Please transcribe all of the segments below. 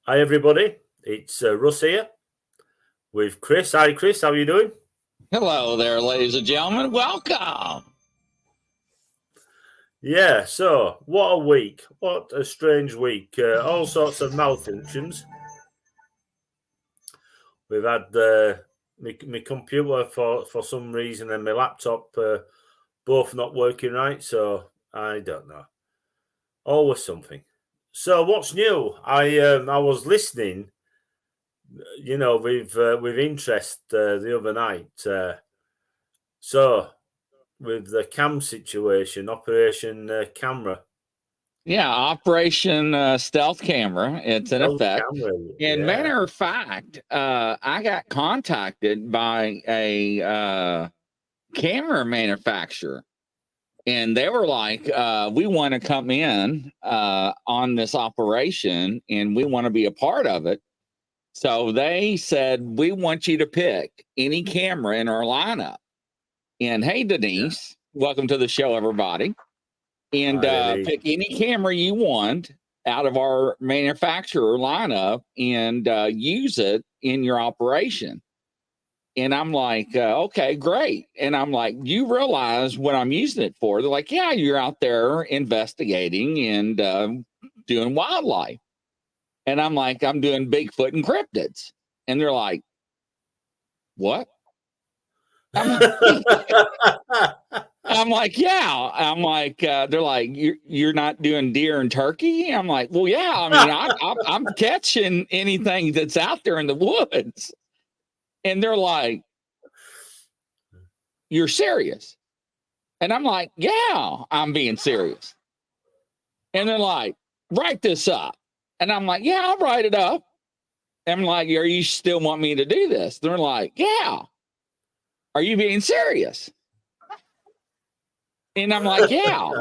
Hi, everybody. It's Russ here with Chris. Hi, Chris. How are you doing? Hello there, ladies and gentlemen. Welcome. Yeah, so what a week. What a strange week. All sorts of malfunctions. We've had my computer for some reason and my laptop both not working right, so I don't know. Always something. So what's new? I was listening, with interest the other night. So with the cam situation, Operation Camera. Yeah, Operation Stealth Camera. It's in Oh, effect. camera, And yeah. matter of fact, I got contacted by a camera manufacturer, and they were like, "We want to come in on this operation, and we want to be a part of it." So they said, "We want you to pick any camera in our lineup." And hey, Denise, welcome to the show, everybody. And pick any camera you want out of our manufacturer lineup and use it in your operation. And I'm like, okay, great. And I'm like, you realize what I'm using it for? They're like, yeah, you're out there investigating and doing wildlife. And I'm like, I'm doing Bigfoot and cryptids. And they're like, what? I'm like, yeah. I'm like, they're like, you're not doing deer and turkey. I'm like, well, yeah. I mean, I'm catching anything that's out there in the woods. And they're like, you're serious? And I'm like, yeah, I'm being serious. And they're like, write this up. And I'm like, yeah, I'll write it up. And I'm like, are you still want me to do this? They're like, yeah. Are you being serious? And I'm like, yeah.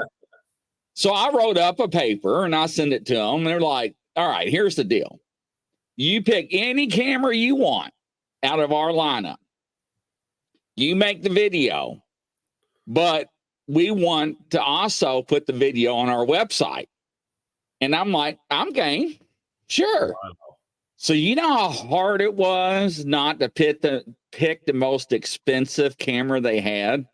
So I wrote up a paper and I sent it to them. And they're like, all right, here's the deal. You pick any camera you want out of our lineup. You make the video, but we want to also put the video on our website. And I'm like, I'm game. Sure. Wow. So you know how hard it was not to pick the most expensive camera they had?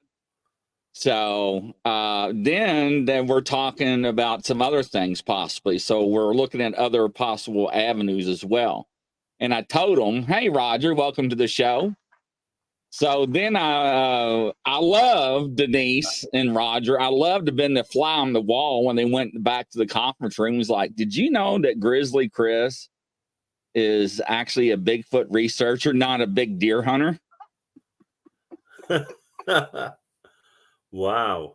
So then we're talking about some other things possibly. So we're looking at other possible avenues as well. And I told them, hey, Roger, welcome to the show. So then I love Denise and Roger. I loved to have been the fly on the wall when they went back to the conference room. He was like, did you know that Grizzly Chris is actually a Bigfoot researcher, not a big deer hunter? Wow.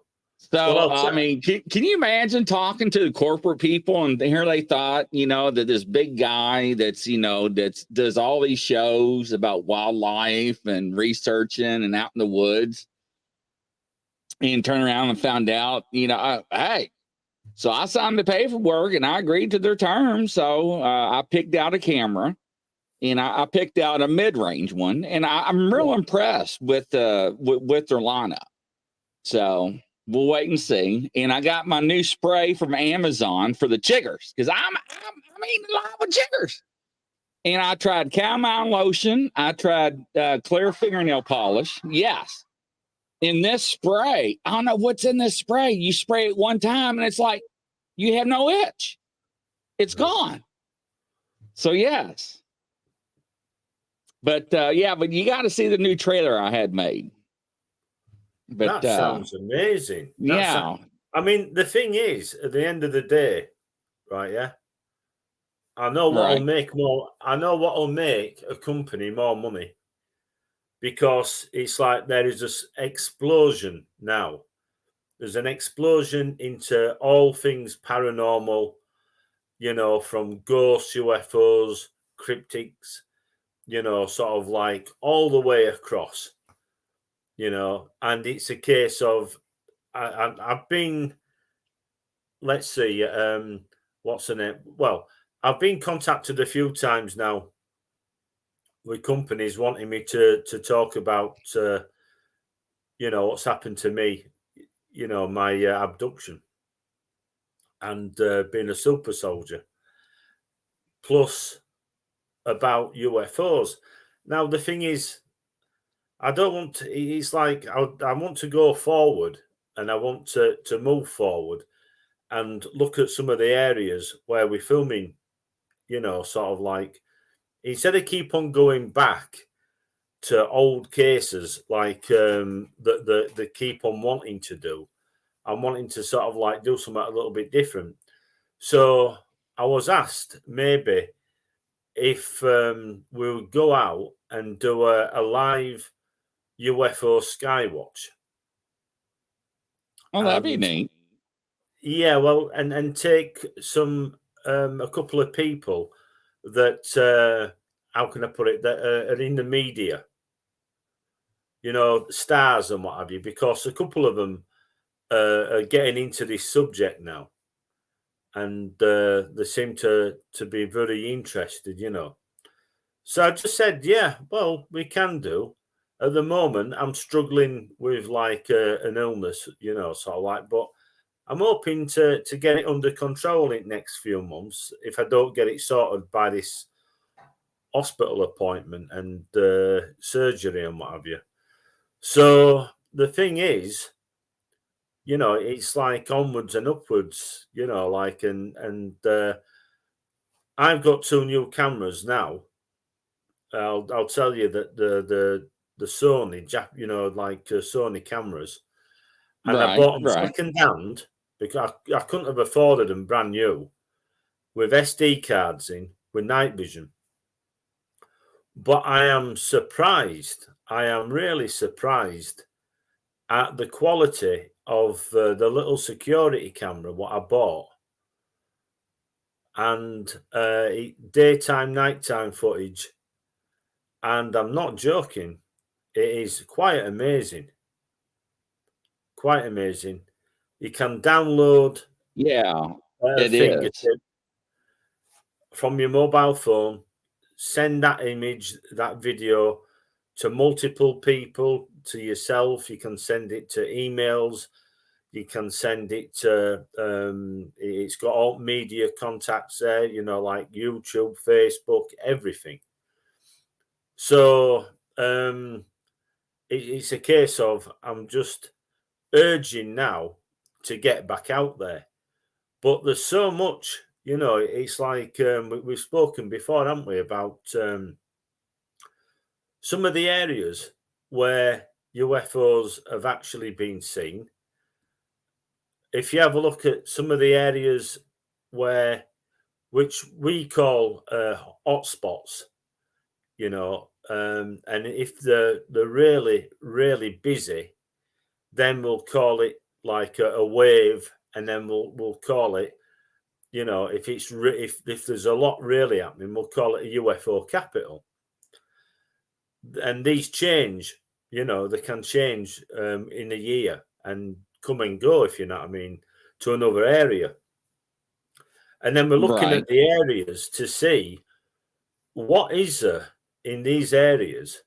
So, well, I mean, can you imagine talking to the corporate people and here they thought, that this big guy that's, that does all these shows about wildlife and researching and out in the woods and turn around and found out, hey, so I signed the paperwork and I agreed to their terms. So I picked out a camera and I picked out a mid-range one and I'm real impressed with their lineup. So we'll wait and see. And I got my new spray from Amazon for the chiggers because I'm eating a lot with chiggers. And I tried Calamine lotion. I tried clear fingernail polish. Yes. In this spray, I don't know what's in this spray. You spray it one time and it's like you have no itch. It's gone. So yes. But but you got to see the new trailer I had made. But that sounds amazing. Yeah. I mean, the thing is, at the end of the day, right? Yeah, I know what'll make more. I know what'll make a company more money because it's like there is this explosion now. There's an explosion into all things paranormal. From ghosts, UFOs, cryptics. Sort of like all the way across. And it's a case of I've been, let's see, what's the name? Well, I've been contacted a few times now with companies wanting me to talk about, what's happened to me, my abduction and being a super soldier. Plus, about UFOs. Now, the thing is, I don't want to, it's like I want to go forward and I want to move forward and look at some of the areas where we're filming, you know, sort of like, instead of keep on going back to old cases like that they keep on wanting to do, I'm wanting to sort of like do something a little bit different. So I was asked maybe if we would go out and do a live UFO skywatch. Oh, that'd be neat. Yeah, well, and take some a couple of people that how can I put it, that are in the media, you know, stars and what have you, because a couple of them are getting into this subject now, and they seem to be very interested, you know. So I just said, yeah, well, we can do. At the moment, I'm struggling with like an illness, you know, sort of like, but I'm hoping to get it under control in the next few months if I don't get it sorted by this hospital appointment and surgery and what have you. So the thing is, you know, it's like onwards and upwards, you know, like and I've got 2 new cameras now. I'll tell you that the Sony, you know, like Sony cameras, and I bought them second hand because I couldn't have afforded them brand new with SD cards in with night vision. But I am surprised. I am really surprised at the quality of the little security camera what I bought, and daytime, nighttime footage. And I'm not joking. It is quite amazing. Quite amazing. You can download a fingertip from your mobile phone, send that image, that video to multiple people, to yourself. You can send it to emails. You can send it to, it's got all media contacts there, you know, like YouTube, Facebook, everything. So it's a case of I'm just urging now to get back out there. But there's so much, you know, it's like we've spoken before, haven't we, about some of the areas where UFOs have actually been seen. If you have a look at some of the areas which we call hotspots, you know, and if they're really, really busy, then we'll call it like a wave, and then we'll call it, you know, if it's if there's a lot really happening, we'll call it a UFO capital. And these change, you know, they can change in a year and come and go, if you know what I mean, to another area. And then we're looking at the areas to see what is there in these areas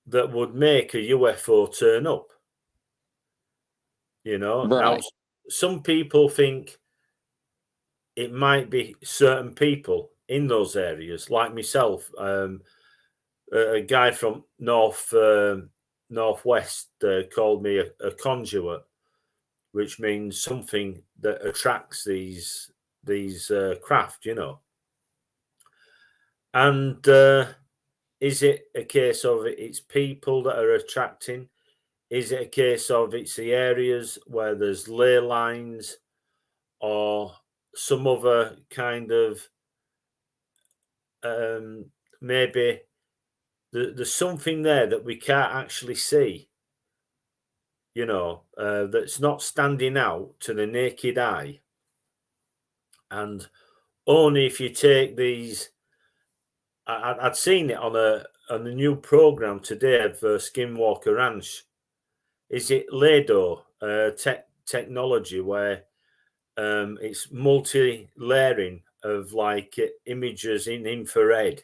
that would make a UFO turn up. You know, now some people think it might be certain people in those areas, like myself. A guy from northwest called me a conduit, which means something that attracts these craft, you know. And is it a case of it's people that are attracting? Is it a case of it's the areas where there's ley lines or some other kind of maybe there's something there that we can't actually see, you know, that's not standing out to the naked eye. And only if you take these, I'd seen it on a new program today for Skinwalker Ranch. Is it LEDO technology where it's multi-layering of like images in infrared,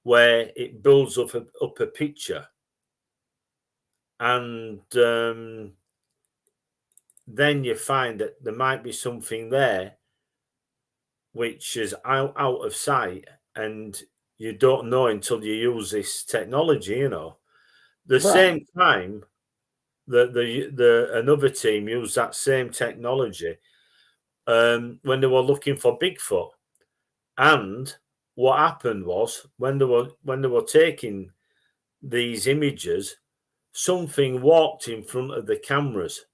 where it builds up a picture, and then you find that there might be something there which is out of sight, and you don't know until you use this technology, you know. The Right. same time that the another team used that same technology when they were looking for Bigfoot. And what happened was when they were taking these images, something walked in front of the cameras,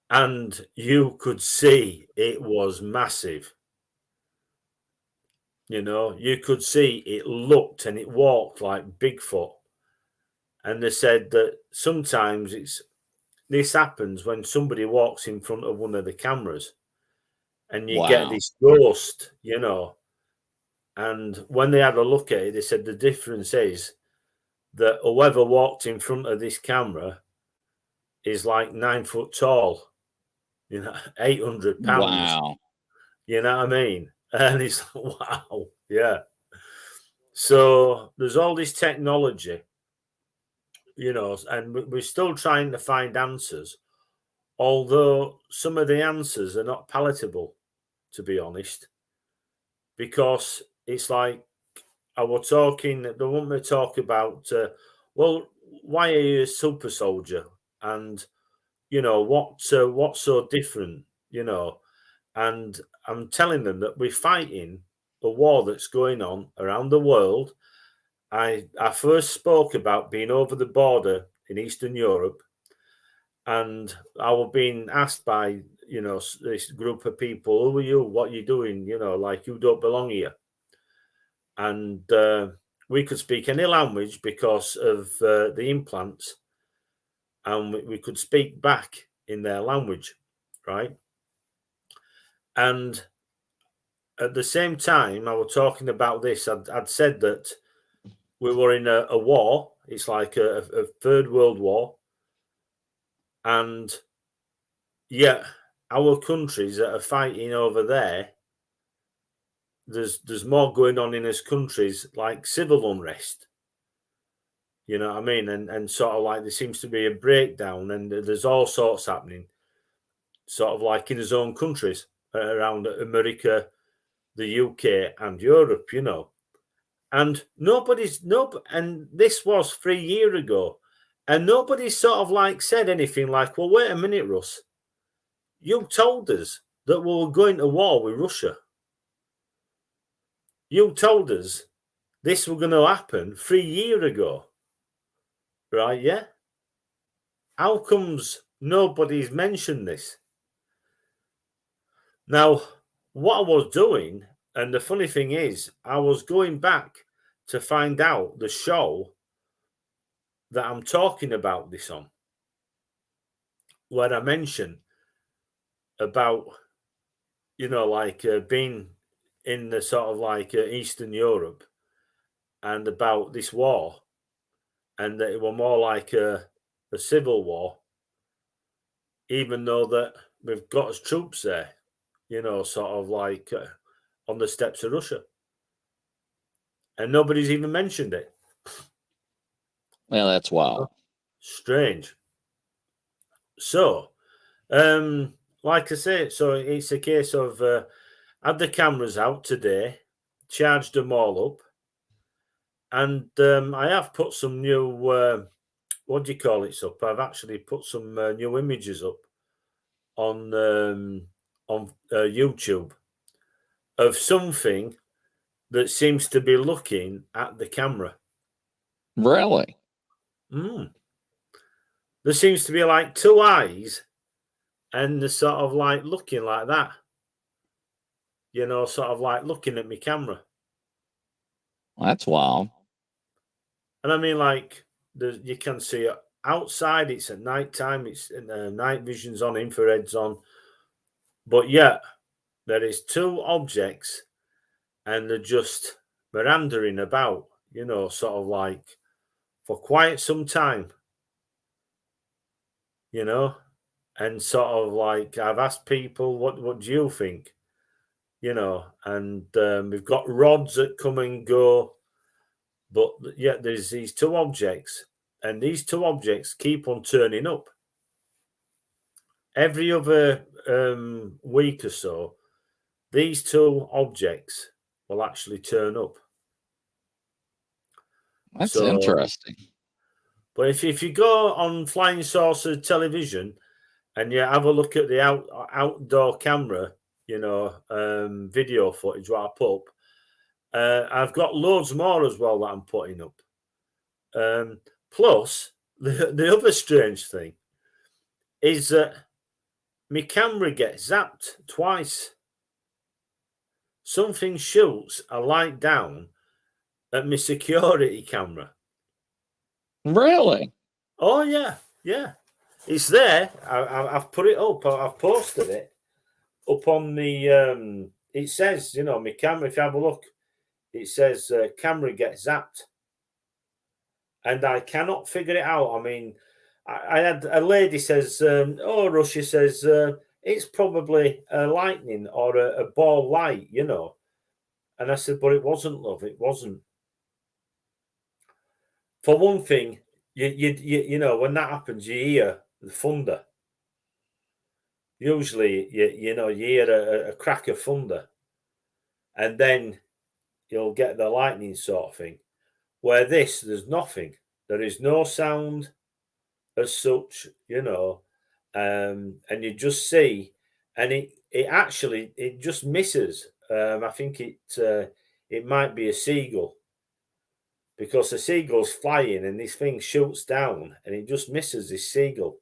and you could see it was massive. You know, you could see it looked and it walked like Bigfoot. And they said that sometimes this happens when somebody walks in front of one of the cameras and you get this ghost, you know. And when they had a look at it, they said the difference is that whoever walked in front of this camera is like 9 foot tall, you know, 800 pounds. Wow. You know what I mean? And it's like, wow, yeah. So there's all this technology, you know, and we're still trying to find answers, although some of the answers are not palatable, to be honest, because it's like I was talking, they want me to talk about, well, why are you a super soldier? And, you know, what's so different, you know? And I'm telling them that we're fighting a war that's going on around the world. I first spoke about being over the border in Eastern Europe, and I was being asked by, you know, this group of people, who are you? What are you doing? You know, like you don't belong here. And we could speak any language because of the implants, and we could speak back in their language, right? And at the same time, I was talking about this. I'd said that we were in a war. It's like a third world war, and yet our countries that are fighting over there, there's more going on in those countries, like civil unrest. You know what I mean? And sort of like there seems to be a breakdown, and there's all sorts happening, sort of like in his own countries around America, the UK, and Europe. You know, and and this was 3 years ago, and nobody sort of like said anything like, "Well, wait a minute, Russ, you told us that we were going to war with Russia. You told us this was going to happen 3 years ago, right? Yeah. How comes nobody's mentioned this?" Now, what I was doing, and the funny thing is, I was going back to find out the show that I'm talking about this on, where I mention about, you know, like being in the sort of like Eastern Europe, and about this war, and that it were more like a civil war, even though that we've got as troops there, you know, sort of like on the steps of Russia, and nobody's even mentioned it. Well, that's wild. Strange. So, like I say, so it's a case of had the cameras out today, charged them all up, and I have put some new what do you call it up? I've actually put some new images up on YouTube of something that seems to be looking at the camera. Really? There seems to be like two eyes, and they're sort of like looking like that. You know, sort of like looking at my camera. That's wild. And I mean, like, you can see it outside. It's at night time. It's night vision's on, infrared's on. But yet, there is two objects, and they're just meandering about, you know, sort of like for quite some time, you know, and sort of like I've asked people, what do you think, you know, and we've got rods that come and go, but yet there's these two objects, and these two objects keep on turning up every other week or so. These two objects will actually turn up. That's interesting. But if you go on Flying Saucer television and you have a look at the outdoor camera, video footage what I put up, I've got loads more as well that I'm putting up. Plus, the other strange thing is that my camera gets zapped twice. Something shoots a light down at my security camera. Really? Oh, yeah. It's there. I've put it up. I've posted it up on the... it says, my camera, if you have a look, it says camera gets zapped. And I cannot figure it out. I mean, I had a lady says, Russia says, it's probably a lightning or a ball light, And I said, but it wasn't, love. It wasn't. For one thing, you know, when that happens, you hear the thunder. Usually, you hear a crack of thunder. And then you'll get the lightning sort of thing. Where there's nothing. There is no sound as such, and you just see, and it just misses. I think it might be a seagull, because the seagull's flying and this thing shoots down and it just misses this seagull,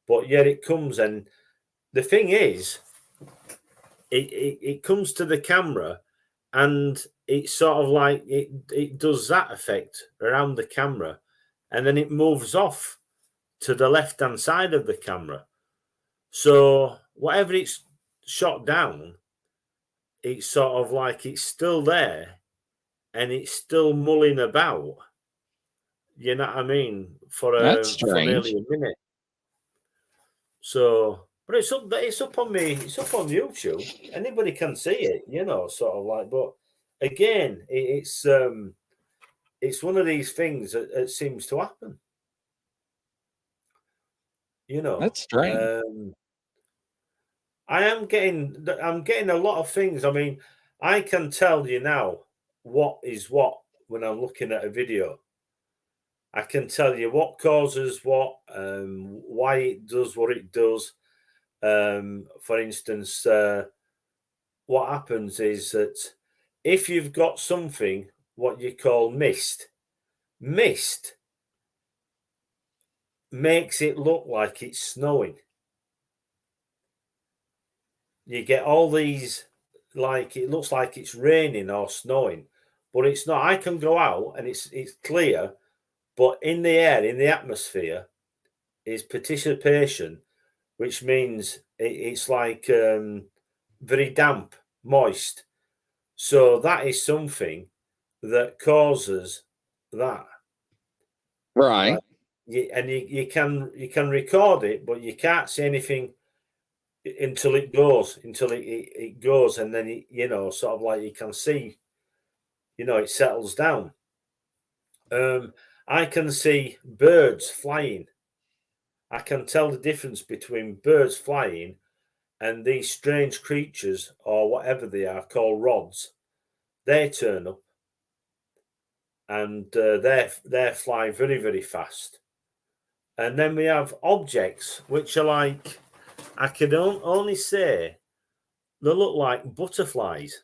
but yet it comes, and the thing is, it comes to the camera, and it's sort of like it does that effect around the camera, and then it moves off to the left-hand side of the camera. So whatever it's shot down, it's sort of like it's still there and it's still mulling about. You know what I mean? For nearly a minute. So, but it's up on me. It's up on YouTube. Anybody can see it, sort of like. But again, it's one of these things that seems to happen. That's strange. I'm getting a lot of things. I mean, I can tell you now what is what when I'm looking at a video. I can tell you what causes what, why it does what it does. For instance, what happens is that if you've got something, what you call mist makes it look like it's snowing. You get all these, like it looks like it's raining or snowing, but it's not. I can go out and it's clear, but in the air, in the atmosphere, is participation, which means it's like very damp, moist. So that is something that causes that. Right. And you can record it, but you can't see anything until it goes, and then sort of like you can see, it settles down. I can see birds flying. I can tell the difference between birds flying and these strange creatures, or whatever they are, called rods. They turn up, and they fly very, very fast. And then we have objects which are like, I can only say they look like butterflies,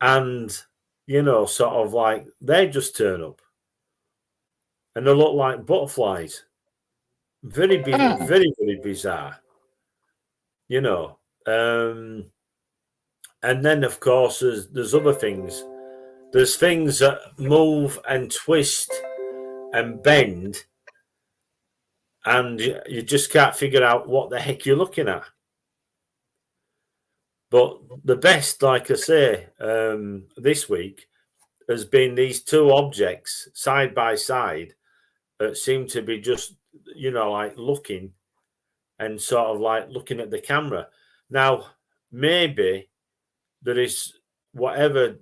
and sort of like they just turn up, and they look like butterflies. Very, very, very bizarre. And then of course there's other things. There's things that move and twist and bend, and you just can't figure out what the heck you're looking at. But the best, like I say, this week has been these two objects side by side that seem to be just, like looking and sort of like looking at the camera. Now, maybe there is whatever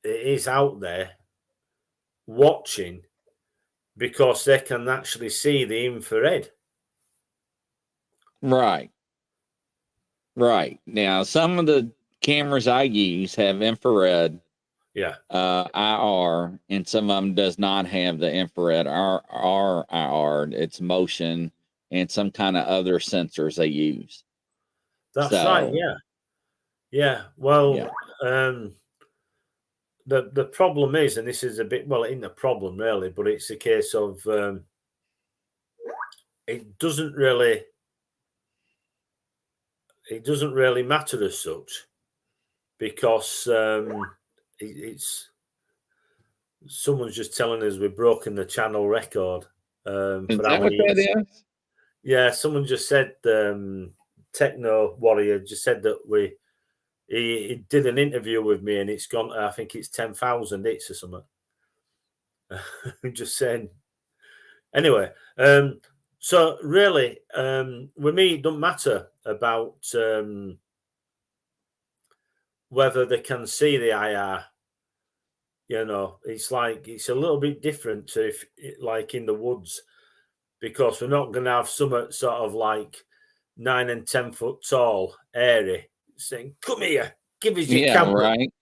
it is out there watching, because they can actually see the infrared. Right. Now, some of the cameras I use have infrared, Yeah. IR, and some of them does not have the infrared IR. It's motion and some kind of other sensors they use. That's right. Yeah. Yeah. Well, the problem is, and this is a bit, well, it ain't a problem really, but it's a case of it doesn't really matter as such, because it's someone's just telling us we've broken the channel record Is for that how what many. that is? Yeah, someone just said, Techno Warrior just said that he did an interview with me and it's gone, I think it's 10,000 hits or something. Just saying. Anyway, so really, with me, it doesn't matter about whether they can see the IR. You know, it's like, it's a little bit different to if, like in the woods, because we're not going to have some sort of like 9 and 10 foot tall, airy, saying, "Come here, give us your camera." Right.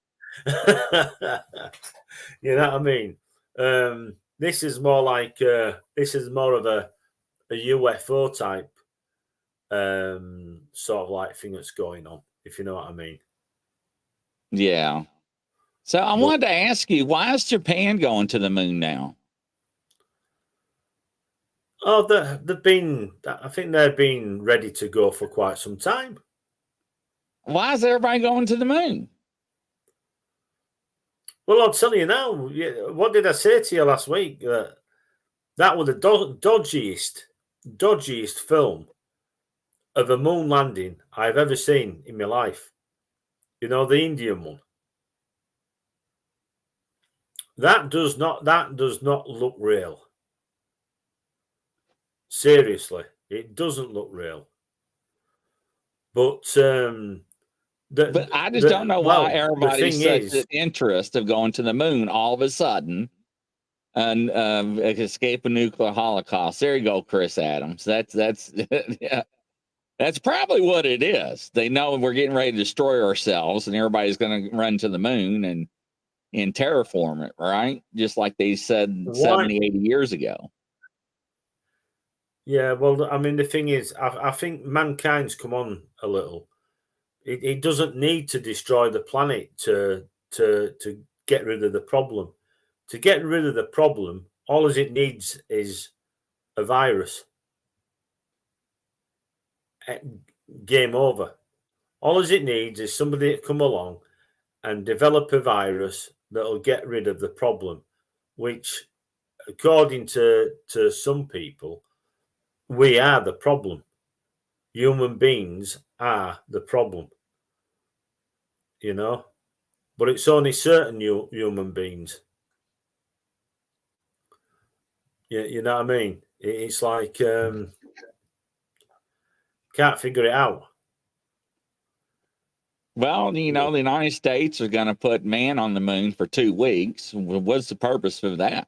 You know what I mean? This is more like this is more of a UFO type sort of like thing that's going on, if you know what I mean. Yeah. So I wanted to ask you, why is Japan going to the moon now? Oh, they've been, I think they've been ready to go for quite some time. Why is everybody going to the moon? Well, I'll tell you now. What did I say to you last week? That was the dodgiest film of a moon landing I've ever seen in my life. You know, the Indian one. That does not look real. Seriously, it doesn't look real. But but I just don't know why everybody's such an interest of going to the moon all of a sudden and escape a nuclear holocaust. There you go, Chris Adams. That's yeah. That's probably what it is. They know we're getting ready to destroy ourselves, and everybody's going to run to the moon and terraform it, right? Just like they said 70, 80 years ago. Yeah, well, I mean, the thing is, I think mankind's come on a little. It doesn't need to destroy the planet to get rid of the problem. To get rid of the problem, all it needs is a virus. Game over. All it needs is somebody to come along and develop a virus that'll get rid of the problem, which, according to some people, we are the problem. Human beings are the problem, you know, but it's only certain human beings. You know what I mean? It's like, can't figure it out. Well, you know, the United States are going to put man on the moon for 2 weeks. What's the purpose of that?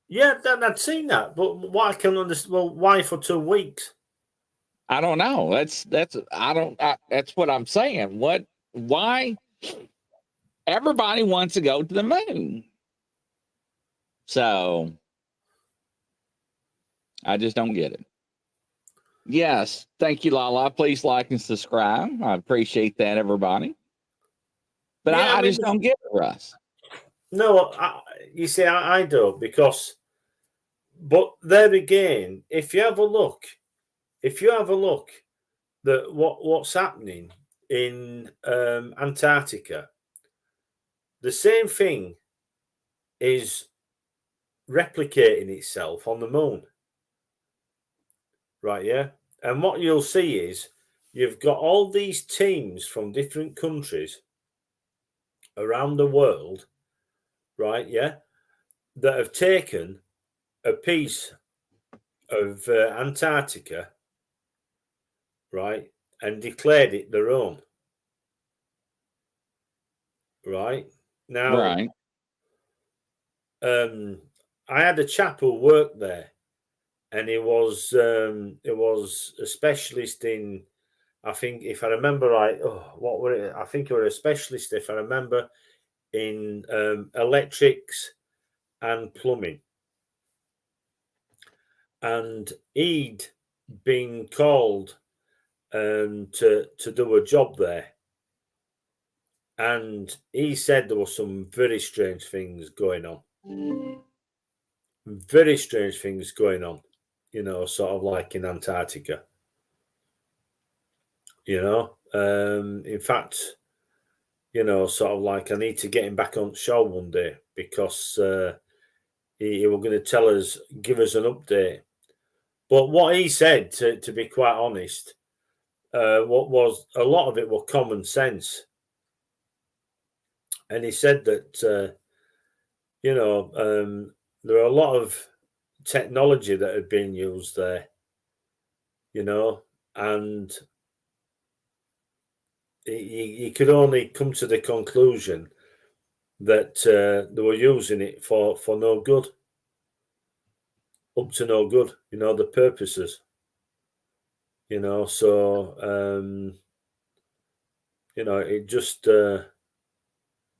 Yeah, I'd seen that, but what I can understand, well, why for 2 weeks? I don't know. That's what I'm saying. Why? Everybody wants to go to the moon. So I just don't get it. Yes. Thank you, Lala. Please like and subscribe. I appreciate that, everybody. But yeah, I just don't get it, Russ. No, you see, I don't, because, but there again, if you have a look, that what's happening in Antarctica, the same thing is replicating itself on the moon. Right, yeah. And what you'll see is you've got all these teams from different countries around the world, right, yeah, that have taken a piece of Antarctica, right, and declared it their own. Right now, right. I had a chap who worked there, and he was a specialist in, I think if I remember right, what were it? I think you were a specialist, if I remember, in electrics and plumbing. And he'd been called to do a job there. And he said there were some very strange things going on. Very strange things going on, sort of like in Antarctica. In fact, sort of like I need to get him back on show one day because he was going to give us an update. But what he said, to be quite honest, what was a lot of it was common sense. And he said that, there are a lot of technology that had been used there, and he could only come to the conclusion that they were using it for no good, up to no good, the purposes, so, it just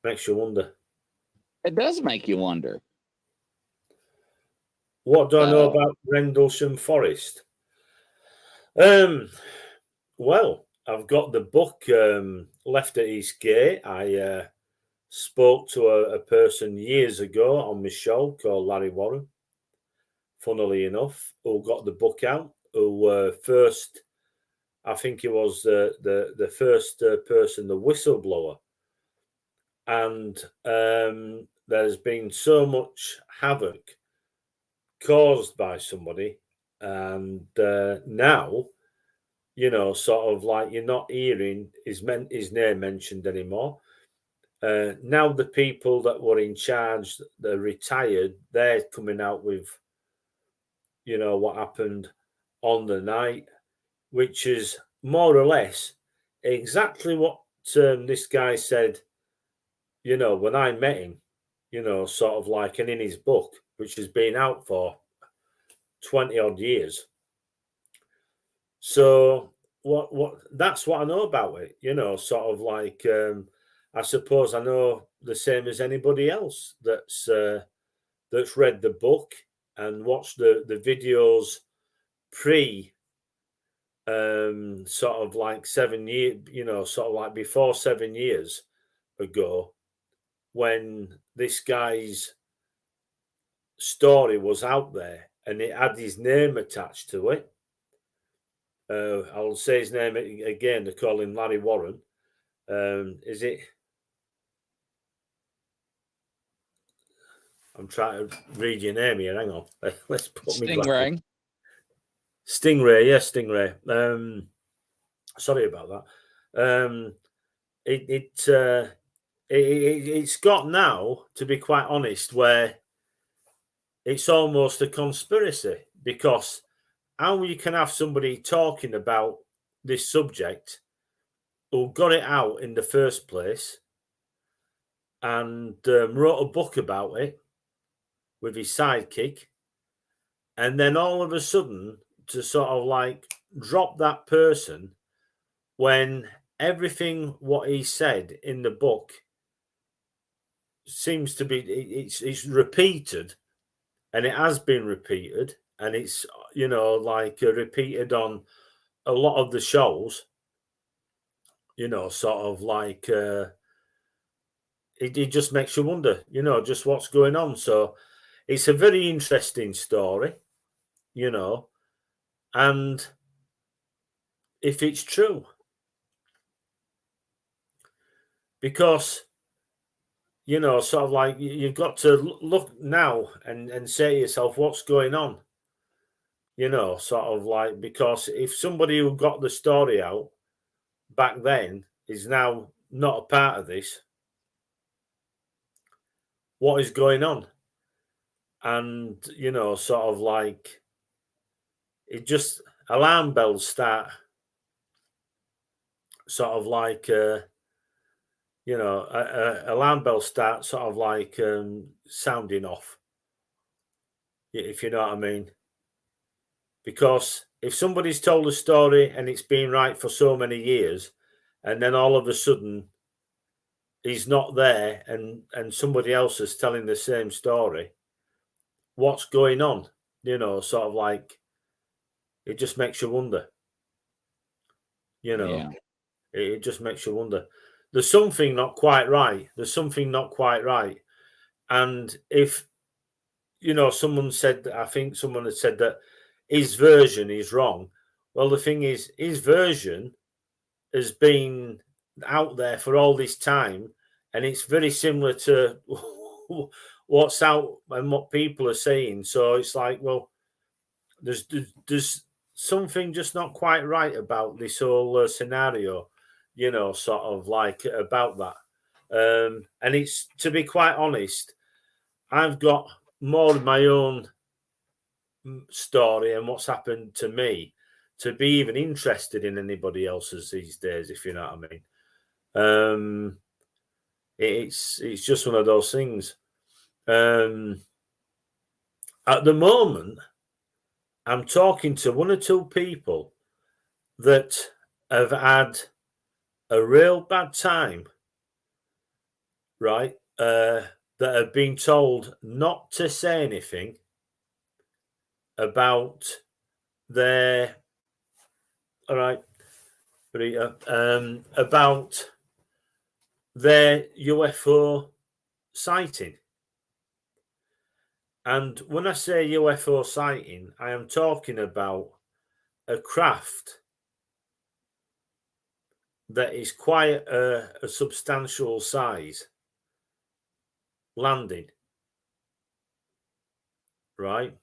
makes you wonder. It does make you wonder. What do I know about Rendlesham Forest? Well, I've got the book Left at Eastgate. I spoke to a person years ago on my show called Larry Warren, funnily enough, who got the book out, who first, I think he was the first person, the whistleblower. And there's been so much havoc caused by somebody. And now, sort of like you're not hearing his name mentioned anymore. Now the people that were in charge, they're retired, they're coming out with, what happened on the night, which is more or less exactly what this guy said, when I met him, sort of like, and in his book, which has been out for 20 odd years. So what that's what I know about it, sort of like, I suppose I know the same as anybody else that's read the book and watched the videos pre sort of like 7 years, sort of like before 7 years ago, when this guy's story was out there and it had his name attached to it. I'll say his name again. They call him Larry Warren. Is it? I'm trying to read your name here. Hang on. Let's put me glasses. Stingray. Yes, Stingray. Sorry about that. It's got now, to be quite honest, where it's almost a conspiracy, because how you can have somebody talking about this subject who got it out in the first place and wrote a book about it with his sidekick, and then all of a sudden to sort of like drop that person when everything what he said in the book seems to be it's repeated, and it has been repeated, and it's like repeated on a lot of the shows, sort of like it just makes you wonder, just what's going on. So it's a very interesting story, and if it's true, because sort of like you've got to look now and say to yourself, what's going on, sort of like, because if somebody who got the story out back then is now not a part of this, what is going on? And sort of like, it just, alarm bells start sort of like alarm bells start sort of like sounding off, if you know what I mean, Because if somebody's told a story and it's been right for so many years, and then all of a sudden he's not there and somebody else is telling the same story, what's going on? You know, sort of like, it just makes you wonder. You know, Yeah. it just makes you wonder. There's something not quite right. There's something not quite right. And if, you know, someone said, I think someone had said that his version is wrong. Well, the thing is, his version has been out there for all this time, and it's very similar to what's out and what people are saying. So it's like, well, there's something just not quite right about this whole scenario, you know, sort of like about that. And it's, to be quite honest, I've got more of my own story and what's happened to me to be even interested in anybody else's these days, if you know what I mean. It's just one of those things. At the moment, I'm talking to one or two people that have had a real bad time, right? That have been told not to say anything about their, all right, about their UFO sighting. And when I say UFO sighting, I am talking about a craft that is quite a substantial size landing, right?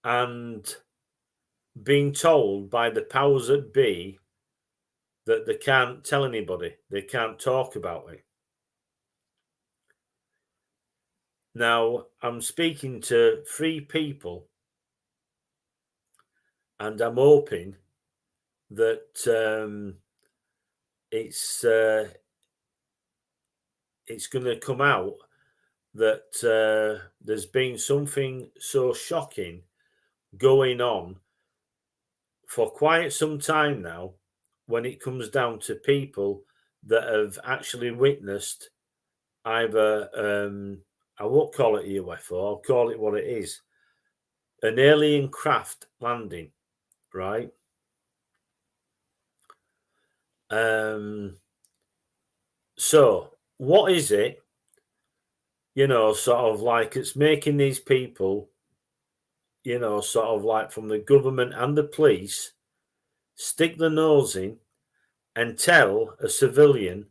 And being told by the powers that be that they can't tell anybody, they can't talk about it. Now, I'm speaking to 3 people, and I'm hoping that it's going to come out that there's been something so shocking going on for quite some time now when it comes down to people that have actually witnessed either, I won't call it a UFO, I'll call it what it is, an alien craft landing, right? So what is it, you know, sort of like it's making these people, you know, sort of like from the government and the police stick the nose in and tell a civilian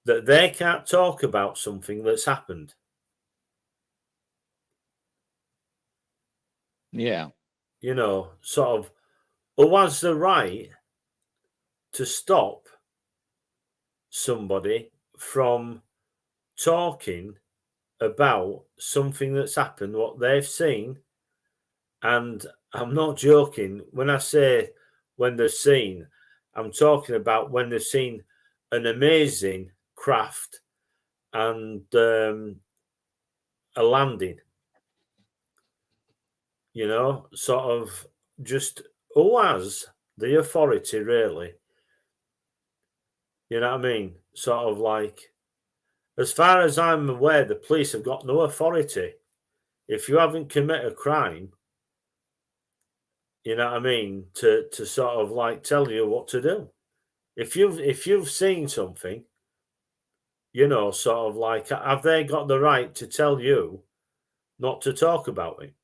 that they can't talk about something that's happened? Yeah. You know, sort of, who has the right to stop somebody from talking about something that's happened, what they've seen? And I'm not joking when I say when they've seen, I'm talking about when they've seen an amazing craft and a landing, you know, sort of just, who has the authority really? You know what I mean? Sort of like, as far as I'm aware, the police have got no authority. If you haven't committed a crime, you know what I mean, to sort of like tell you what to do. If you've seen something, you know, sort of like, have they got the right to tell you not to talk about it?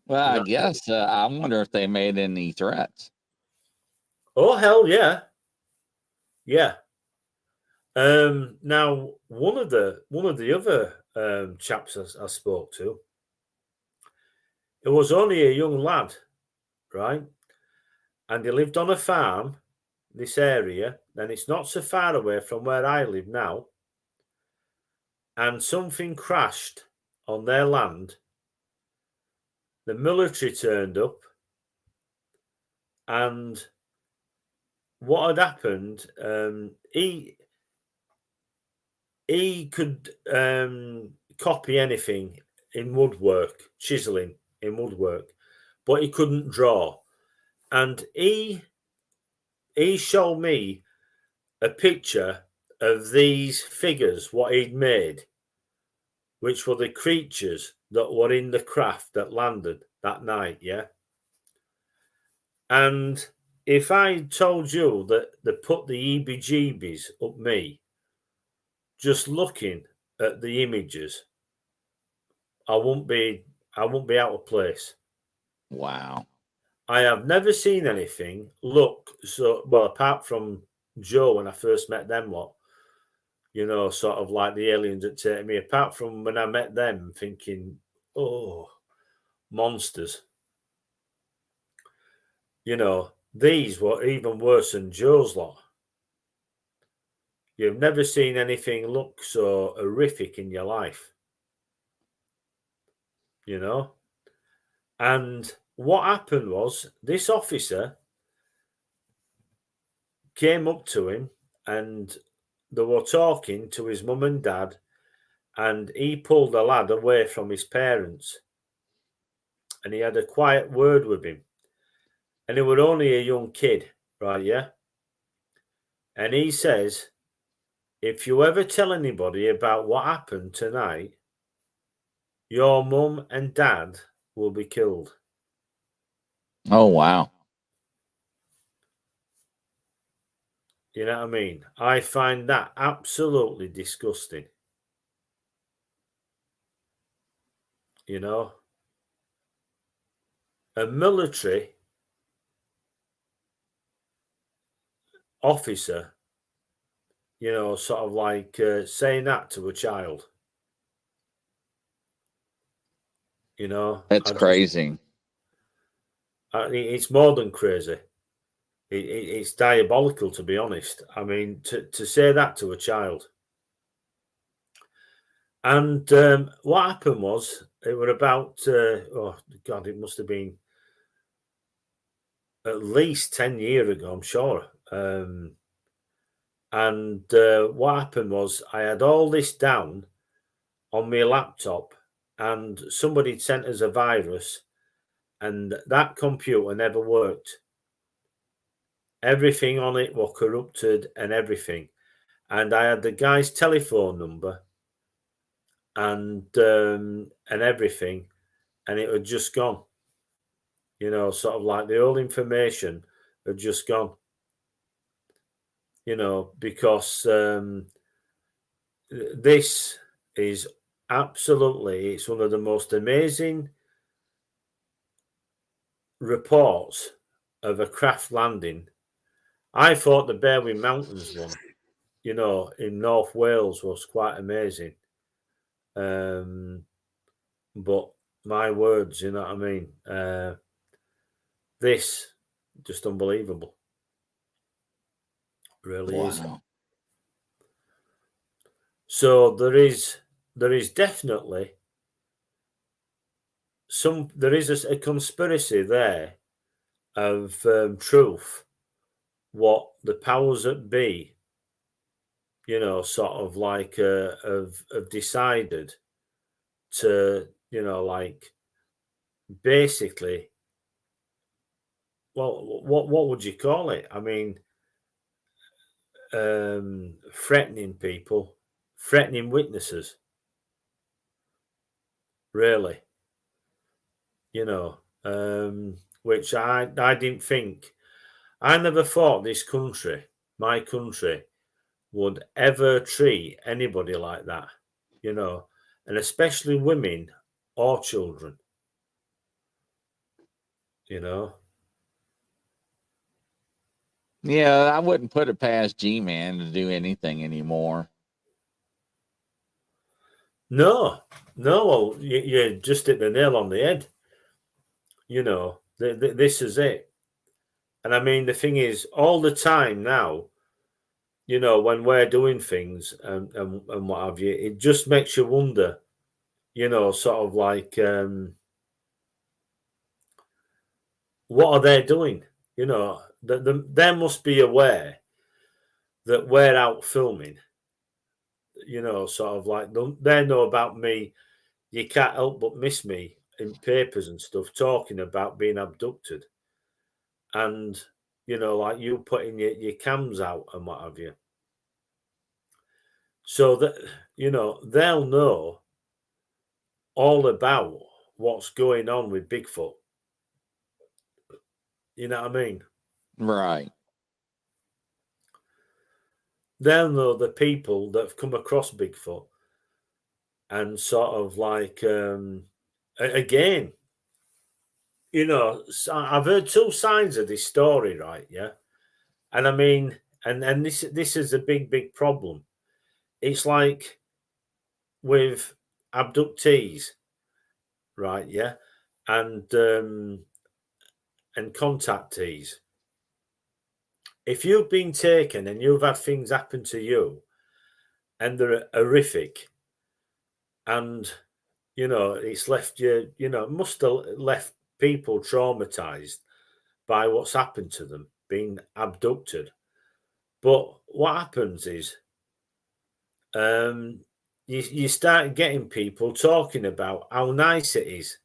Well, You I know? guess I wonder if they made any threats. Oh hell yeah, yeah. Now one of the other chaps I spoke to, it was only a young lad, right? And he lived on a farm, this area, and it's not so far away from where I live now. And something crashed on their land. The military turned up, and what had happened, he could copy anything in woodwork, chiseling in woodwork, but he couldn't draw. And he showed me a picture of these figures, what he'd made, which were the creatures that were in the craft that landed that night, yeah? And if I told you that they put the EBGBs up me, just looking at the images, I won't be out of place. Wow. I have never seen anything look so well, apart from Joe when I first met them lot, you know, sort of like the aliens that take me. Apart from when I met them, thinking, oh, monsters. You know, these were even worse than Joe's lot. You've never seen anything look so horrific in your life. You know? And what happened was this officer came up to him and they were talking to his mum and dad, and he pulled the lad away from his parents and he had a quiet word with him. And he was only a young kid, right? Yeah. And he says, if you ever tell anybody about what happened tonight, your mum and dad will be killed. Oh, wow. You know what I mean? I find that absolutely disgusting. You know? A military officer, you know, sort of like saying that to a child. You know? That's crazy. It's more than crazy. It's diabolical, to be honest. I mean, to say that to a child. And what happened was, it was about, oh, God, it must have been at least 10 years ago, I'm sure. And what happened was, I had all this down on my laptop, and somebody sent us a virus, and that computer never worked. Everything on it was corrupted and everything. And I had the guy's telephone number and everything, and it had just gone. You know, sort of like the old information had just gone. You know, because this is absolutely, it's one of the most amazing reports of a craft landing. I thought the Berwyn Mountains one, you know, in North Wales was quite amazing. But my words, you know what I mean? This, just unbelievable. Really is. So there is definitely there is a conspiracy there of truth, what the powers that be, you know, sort of like have decided to, you know, like basically, well, what would you call it? I mean, threatening people, threatening witnesses, really, you know, which I didn't think. I never thought this country, my country, would ever treat anybody like that, you know, and especially women or children, you know. Yeah, I wouldn't put it past G-Man to do anything anymore. No, well, you just hit the nail on the head. You know, this is it. And I mean, the thing is, all the time now, you know, when we're doing things and what have you, it just makes you wonder, you know, sort of like, what are they doing? You know, they must be aware that we're out filming, you know, sort of like they know about me. You can't help but miss me in papers and stuff talking about being abducted, and you know, like you putting your cams out and what have you. So that, you know, they'll know all about what's going on with Bigfoot. You know what I mean? Right. They'll know the people that have come across Bigfoot and sort of like, again, you know, I've heard two sides of this story, right? Yeah. And I mean, and this is a big problem. It's like with abductees, right? Yeah. And contactees. If you've been taken and you've had things happen to you and they're horrific, and you know it's left you, you know, must have left people traumatized by what's happened to them, being abducted. But what happens is, you start getting people talking about how nice it is,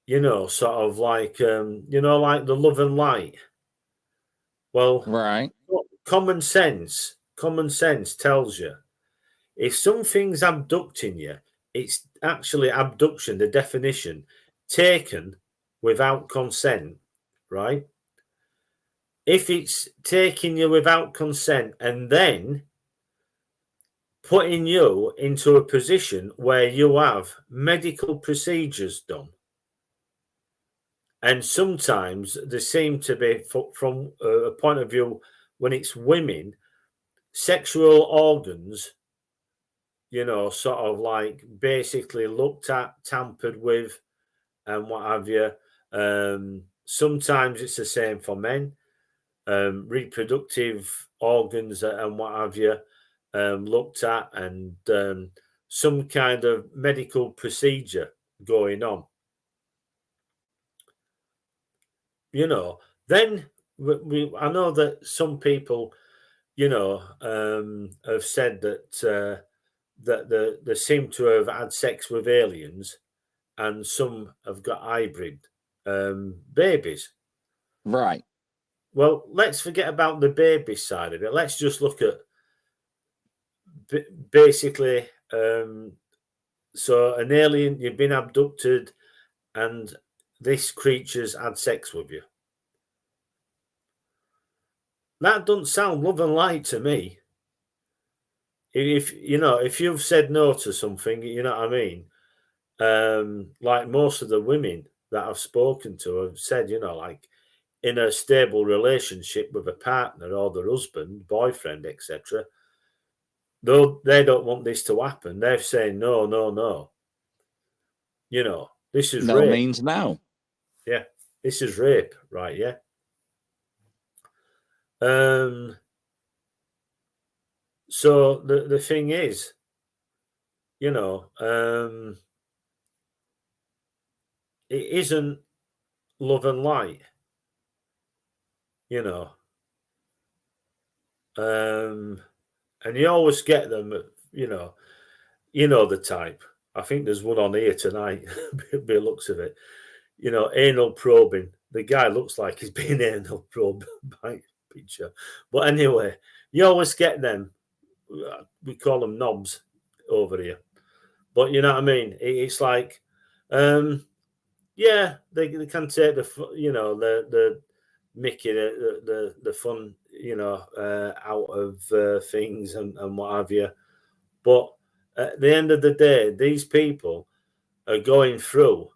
you know, sort of like, you know, like the love and light. Well, Right. common sense tells you if something's abducting you, it's actually abduction, the definition, taken without consent, right? If it's taking you without consent and then putting you into a position where you have medical procedures done, and sometimes there seem to be, from a point of view, when it's women, sexual organs, you know, sort of like basically looked at, tampered with, and what have you. Sometimes it's the same for men, reproductive organs and what have you, looked at, and some kind of medical procedure going on. You know, then I know that some people, you know, have said that that they seem to have had sex with aliens, and some have got hybrid babies. Right. Well, let's forget about the baby side of it. Let's just look at basically, so an alien, you've been abducted, and this creature's had sex with you. That doesn't sound love and light to me. If you know, if you've said no to something, you know what I mean. Like most of the women that I've spoken to have said, you know, like in a stable relationship with a partner or their husband, boyfriend, etc. Though they don't want this to happen, they're saying no, no, no. You know, this is No rape. means no. Yeah, this is rape, right? Yeah. So the thing is, you know, it isn't love and light, you know. And you always get them, you know the type. I think there's one on here tonight, by the looks of it. You know, anal probing. The guy looks like he's being anal probed by picture. But anyway, you always get them. We call them knobs over here. But you know what I mean? It's like, yeah, they can take the Mickey, the fun, you know, out of things and what have you. But at the end of the day, these people are going through,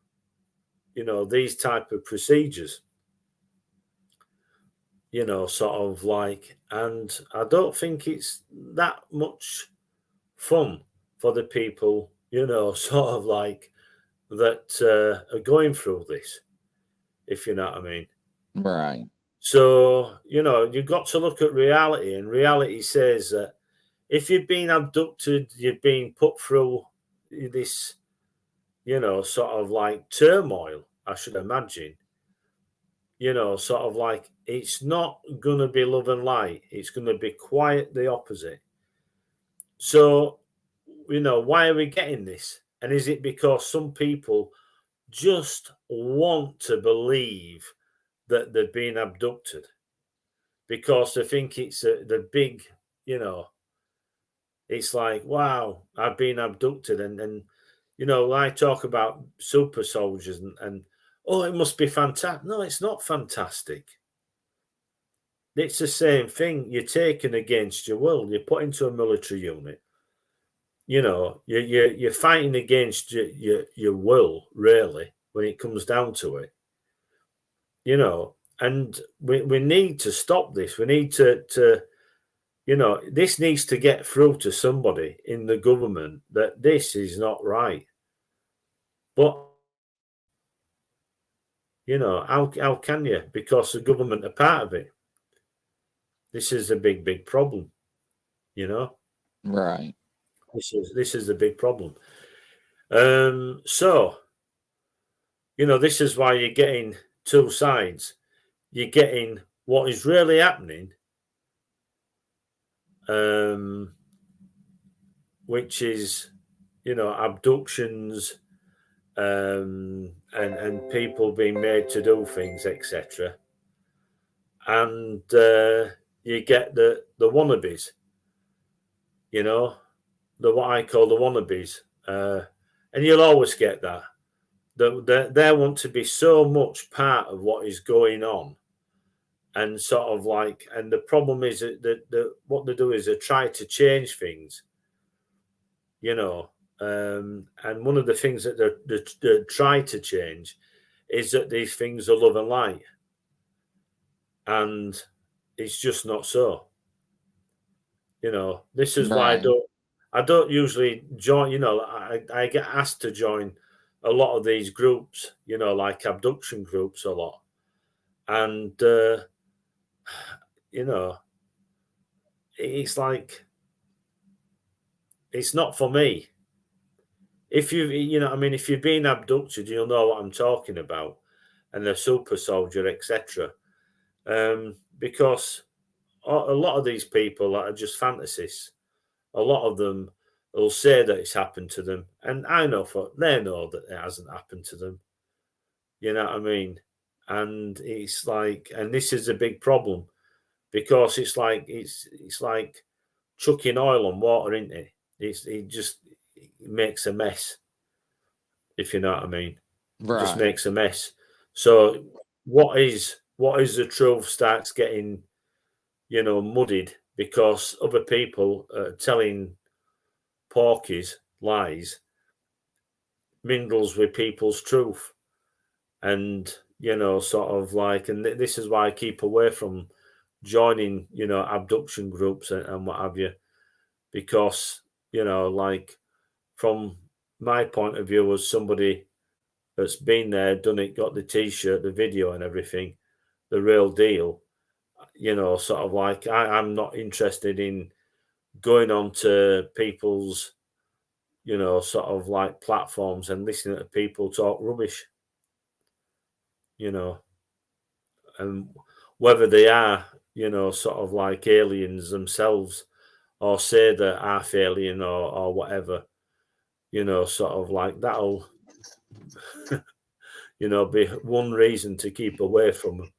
you know, these type of procedures, you know, sort of like, and I don't think it's that much fun for the people, you know, sort of like that are going through this, if you know what I mean. Right. So, you know, you've got to look at reality, and reality says that if you've been abducted, you've been put through this, you know, sort of like turmoil, I should imagine. You know, sort of like it's not going to be love and light. It's going to be quite the opposite. So, why are we getting this? And is it because some people just want to believe that they're being abducted because they think it's the big, it's like, wow, I've been abducted. And I talk about super soldiers and oh, it must be fantastic. No, it's not fantastic. It's the same thing. You're taken against your will. You're put into a military unit. You're fighting against your will, really, when it comes down to it. And we need to stop this. We need to this needs to get through to somebody in the government that this is not right. But how can you? Because the government are part of it. This is a big problem. Right. This is a big problem. So this is why you're getting two sides. You're getting what is really happening, which is abductions, and people being made to do things, etc. And you get the wannabes, what I call the wannabes, and you'll always get that. They want to be so much part of what is going on, and sort of like, and the problem is that what they do is they try to change things, and one of the things that they try to change is that these things are love and light, and it's just not so. This is why I don't usually join. I get asked to join a lot of these groups, like abduction groups a lot, and it's like, it's not for me. If if you've been abducted, you'll know what I'm talking about, and the super soldier, etc. Because a lot of these people are just fantasies. A lot of them will say that it's happened to them, and I know they know that it hasn't happened to them. You know what I mean? And it's like, and this is a big problem, because it's like chucking oil on water, isn't it? It just makes a mess, if you know what I mean. Right. It just makes a mess. So what is the truth starts getting, muddied, because other people are telling porkies lies, mingles with people's truth, and sort of like, and this is why I keep away from joining abduction groups and what have you, because like, from my point of view as somebody that's been there, done it, got the t-shirt, the video and everything, the real deal, sort of like, I'm not interested in going on to people's sort of like platforms and listening to people talk rubbish, and whether they are sort of like aliens themselves, or say that half alien, or whatever, sort of like, that'll be one reason to keep away from them.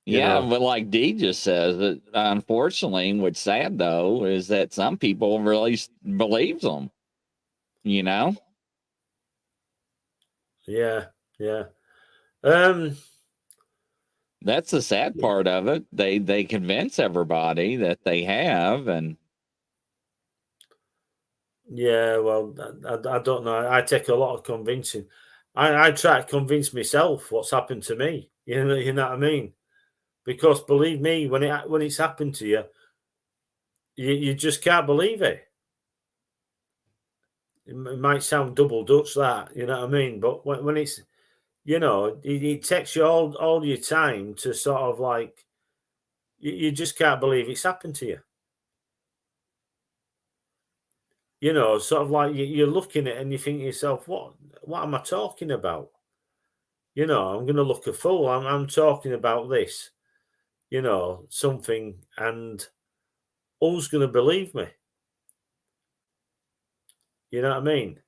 Yeah, but like Dee just says, that unfortunately, what's sad though is that some people really believes them. Yeah. That's the sad part of it. They convince everybody that they have, and yeah, well, I don't know. I take a lot of convincing. I try to convince myself what's happened to me. You know what I mean? Because believe me, when it's happened to you, you just can't believe it. It might sound double Dutch, that, you know what I mean? But when it's, it takes you all your time to sort of like, you just can't believe it's happened to you. Sort of like, you're looking at it and you think to yourself, what am I talking about? I'm going to look a fool. I'm talking about this, something, and who's going to believe me? You know what I mean?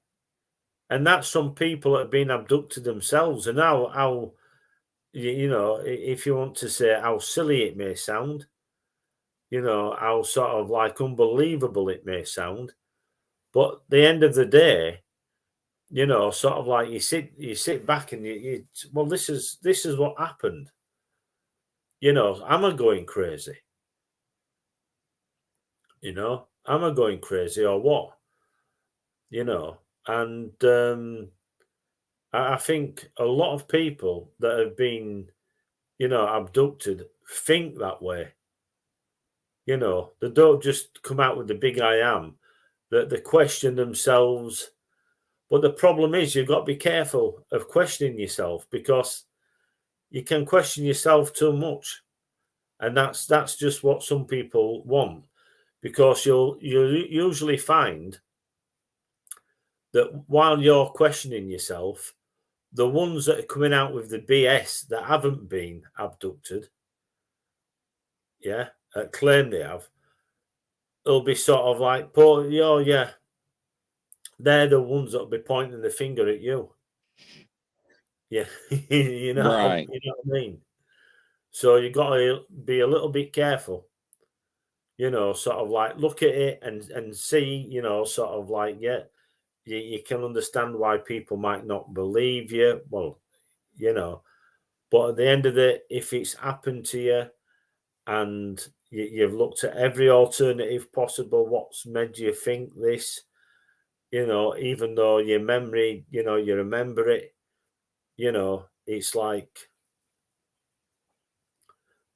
And that's some people that have been abducted themselves. And how you know, if you want to say how silly it may sound, you know, how sort of like unbelievable it may sound, but at the end of the day, you know, sort of like you sit back and you well, this is what happened. You know, am I going crazy? You know, am I going crazy or what? You know, and I think a lot of people that have been, you know, abducted think that way. You know, they don't just come out with the big I am, that they question themselves. But the problem is you've got to be careful of questioning yourself, because you can question yourself too much. And that's just what some people want, because you'll usually find that while you're questioning yourself, the ones that are coming out with the BS that haven't been abducted, yeah, claim they have, it'll be sort of like, oh yeah, they're the ones that'll be pointing the finger at you. Yeah, you know, Right. you know what I mean. So you got to be a little bit careful. You know, sort of like look at it and see. You know, sort of like yeah, you can understand why people might not believe you. Well, you know, but at the end of it, if it's happened to you and you've looked at every alternative possible, what's made you think this? You know, even though your memory, you know, you remember it, you know, it's like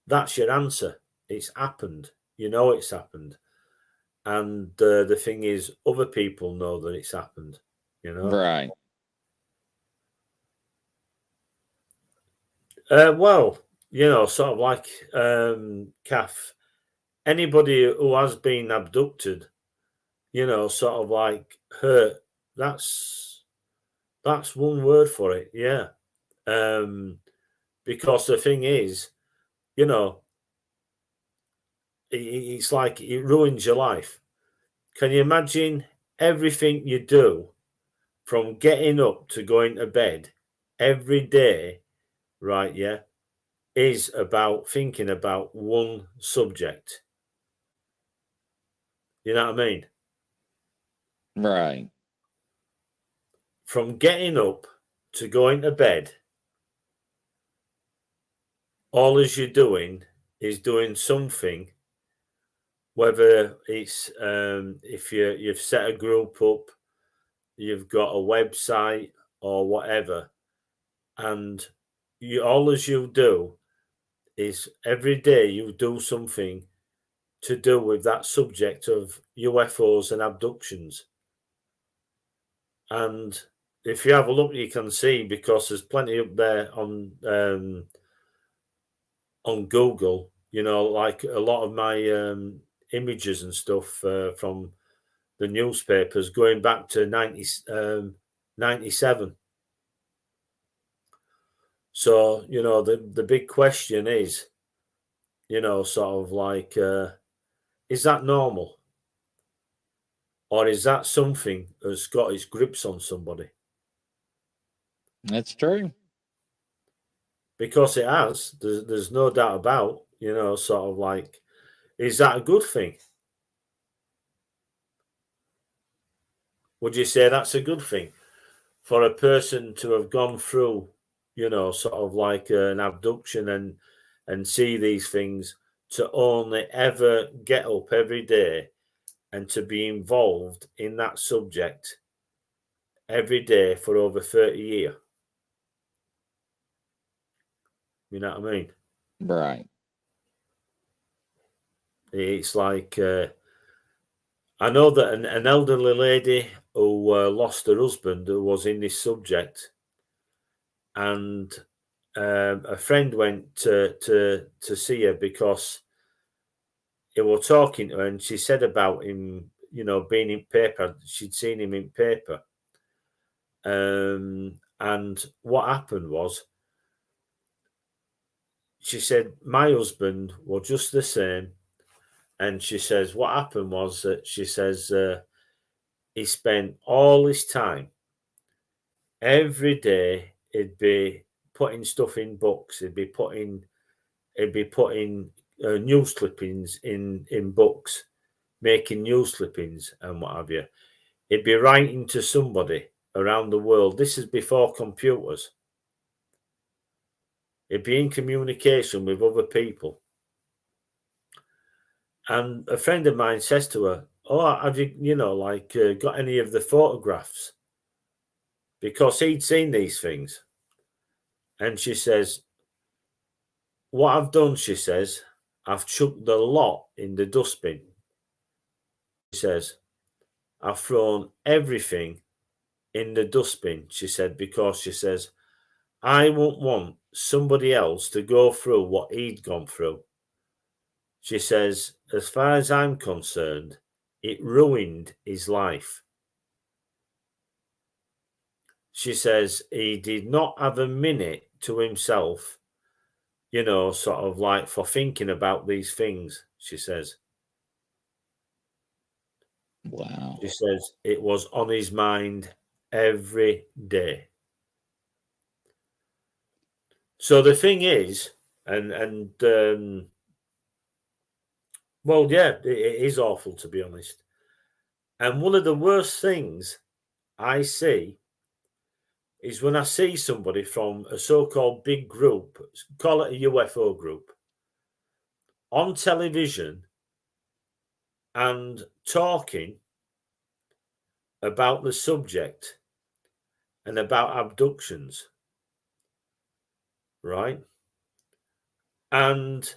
that's your answer. It's happened. You know it's happened. And the thing is, other people know that it's happened, you know? Right. Well, you know, sort of like Kath, anybody who has been abducted, you know, sort of like hurt, that's one word for it, yeah. Because the thing is, you know, it's like it ruins your life. Can you imagine everything you do from getting up to going to bed every day, right? Yeah, is about thinking about one subject. You know what I mean? Right. From getting up to going to bed, all as you're doing is doing something, whether it's if you've set a group up, you've got a website or whatever, and you all as you do is every day you do something to do with that subject of UFOs and abductions. And if you have a look, you can see, because there's plenty up there on Google. You know, like a lot of my images and stuff from the newspapers going back to 97. So you know, the big question is, you know, sort of like, is that normal? Or is that something that's got its grips on somebody? That's true. Because it has. There's no doubt about, you know, sort of like, is that a good thing? Would you say that's a good thing for a person to have gone through, you know, sort of like an abduction and see these things, to only ever get up every day and to be involved in that subject every day for over 30 years? You know what I mean? Right. It's like, I know that an elderly lady who lost her husband, who was in this subject, and a friend went to see her because they were talking to her, and she said about him, you know, being in paper. She'd seen him in paper, and what happened was, she said, my husband was just the same. And she says, what happened was that she says, he spent all his time. Every day he'd be putting stuff in books. He'd be putting news clippings in books, making news clippings and what have you. He'd be writing to somebody around the world. This is before computers. He'd be in communication with other people. And a friend of mine says to her, "Oh, have you, got any of the photographs?" Because he'd seen these things. And she says, "What I've done," she says, "I've chucked the lot in the dustbin." She says, "I've thrown everything in the dustbin," she said, because she says, "I won't want somebody else to go through what he'd gone through." She says, "As far as I'm concerned, it ruined his life." She says he did not have a minute to himself, sort of like for thinking about these things, she says. Wow. She says it was on his mind every day. So the thing is, well, yeah, it is awful, to be honest. And one of the worst things I see is when I see somebody from a so-called big group, call it a UFO group, on television and talking about the subject and about abductions, right? And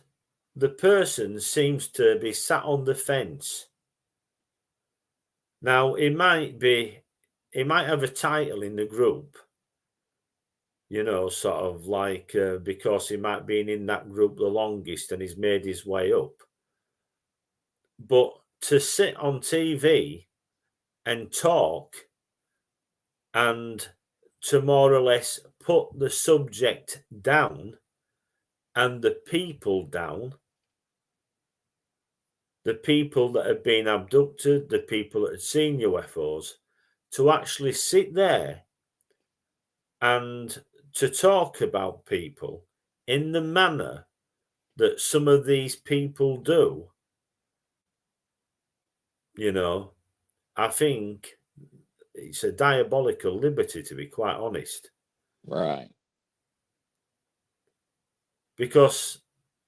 the person seems to be sat on the fence. Now, he might have a title in the group, sort of like because he might be in that group the longest and he's made his way up. But to sit on TV and talk and to more or less put the subject down and the people down, the people that have been abducted, the people that have seen UFOs, to actually sit there and to talk about people in the manner that some of these people do, I think it's a diabolical liberty, to be quite honest. Right. Because,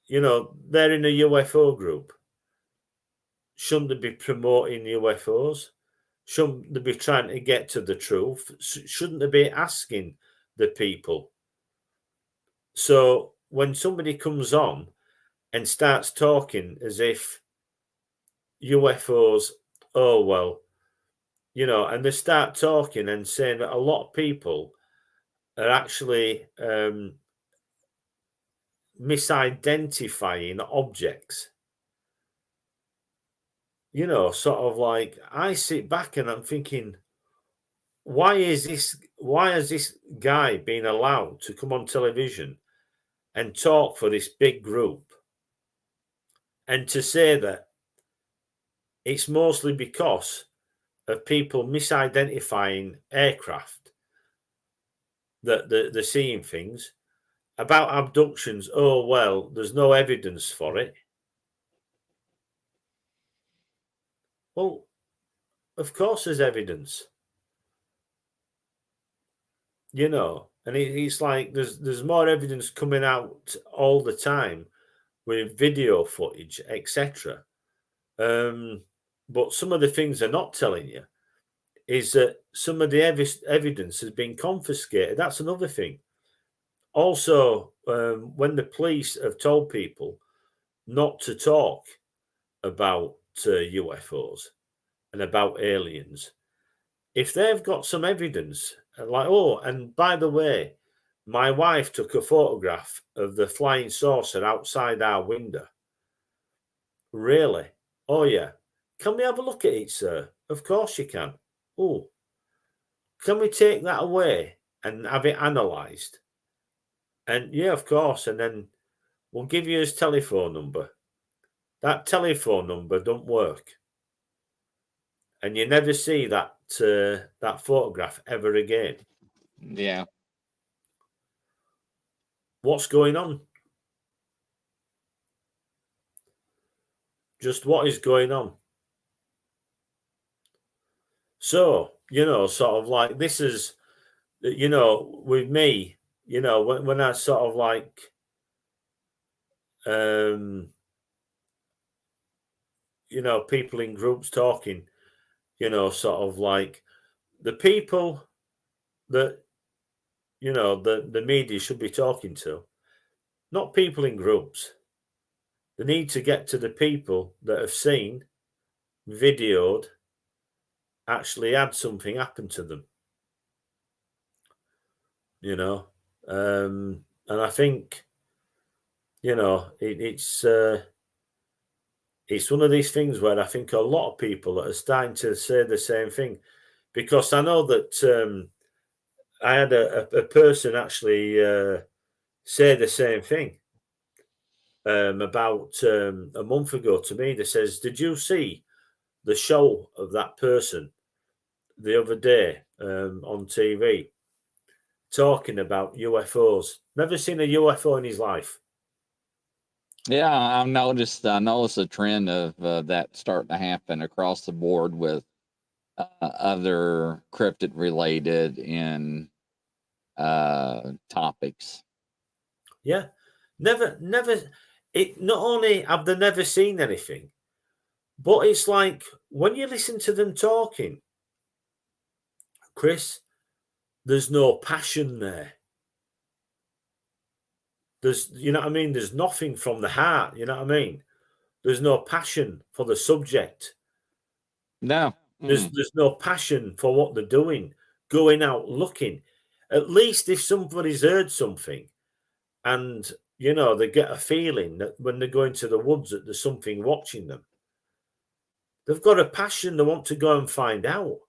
they're in a UFO group. Shouldn't they be promoting UFOs? Shouldn't they be trying to get to the truth? Shouldn't they be asking the people? So when somebody comes on and starts talking as if UFOs, oh, well, and they start talking and saying that a lot of people are actually misidentifying objects. Sort of like I sit back and I'm thinking, why has this guy been allowed to come on television and talk for this big group and to say that it's mostly because of people misidentifying aircraft, that they're seeing things about abductions? Oh, well, there's no evidence for it. Well, of course there's evidence, and it's like there's more evidence coming out all the time with video footage, etc. But some of the things they're not telling you is that some of the evidence has been confiscated. That's another thing. Also, when the police have told people not to talk about UFOs and about aliens, if they've got some evidence, like, oh, and by the way, my wife took a photograph of the flying saucer outside our window. Really? Oh, yeah. Can we have a look at it, sir? Of course you can. Oh, can we take that away and have it analysed? And yeah, of course. And then we'll give you his telephone number. That telephone number don't work. And you never see that that photograph ever again. Yeah. What's going on? Just what is going on? So, sort of like this is, with me, when I sort of like, people in groups talking, sort of like the people that, the media should be talking to, not people in groups. They need to get to the people that have seen, videoed, actually had something happen to them. And I think, it's one of these things where I think a lot of people are starting to say the same thing, because I know that I had a person actually say the same thing about a month ago to me. That says, "Did you see the show of that person the other day on TV talking about UFOs? Never seen a UFO in his life." Yeah, I noticed a trend of that starting to happen across the board with other cryptid related in topics. Yeah, never. It not only have they never seen anything, but it's like when you listen to them talking, Chris, there's no passion there. There's, you know what I mean? There's nothing from the heart, you know what I mean? There's no passion for the subject. No. There's no passion for what they're doing, going out looking. At least if somebody's heard something and, they get a feeling that when they're going to the woods that there's something watching them, they've got a passion, they want to go and find out.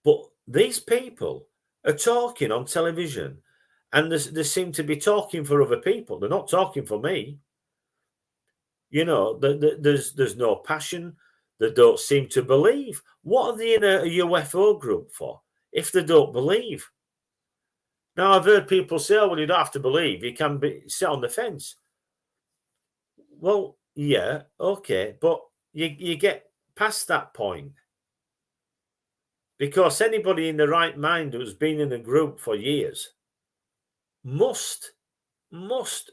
But these people are talking on television and they seem to be talking for other people. They're not talking for me. There's no passion. They don't seem to believe. What are they in a UFO group for if they don't believe? Now, I've heard people say, "Oh, well, you don't have to believe. You can sit on the fence." Well, yeah, okay, but you get past that point. Because anybody in the right mind who's been in a group for years must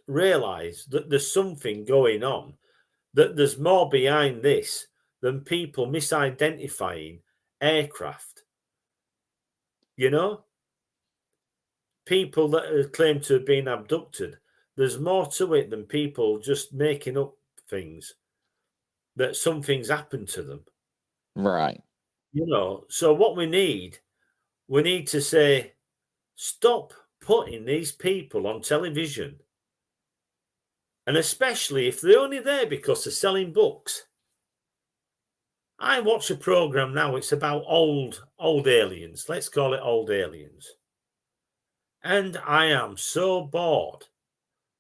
realize that there's something going on, that there's more behind this than people misidentifying aircraft. People that claim to have been abducted, there's more to it than people just making up things that something's happened to them. Right. So what we need to say, stop putting these people on television. And especially if they're only there because they're selling books. I watch a program now, it's about old aliens. Let's call it old aliens. And I am so bored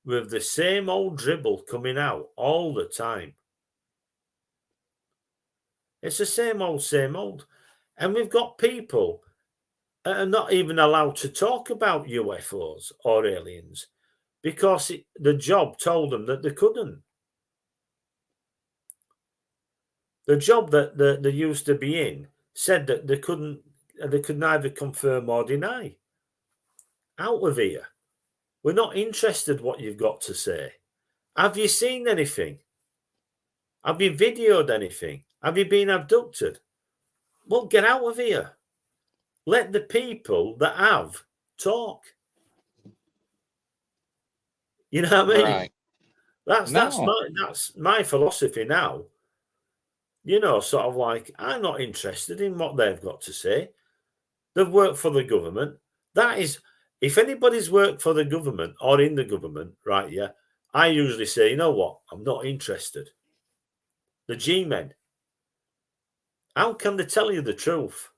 with the same old dribble coming out all the time. It's the same old. And we've got people that are not even allowed to talk about UFOs or aliens because the job told them that they couldn't. The job that they used to be in said that they could neither confirm or deny. Out of here. We're not interested what you've got to say. Have you seen anything? Have you videoed anything? Have you been abducted? Well, get out of here. Let the people that have talk. You know what I mean? Right. That's my philosophy now. Sort of like, I'm not interested in what they've got to say. They've worked for the government. That is, if anybody's worked for the government or in the government, right, yeah, I usually say, you know what, I'm not interested. The G-men, how can they tell you the truth?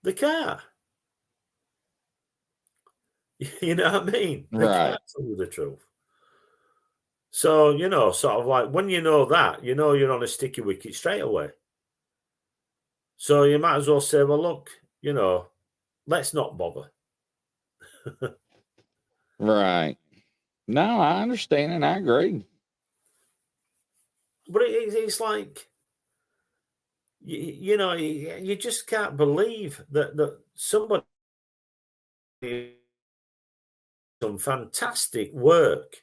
They can't. You know what I mean? They can't tell you the truth. So, sort of like when you know that, you're on a sticky wicket straight away. So you might as well say, well, look, let's not bother. Right. No, I understand and I agree. But it's like, you just can't believe that somebody some fantastic work.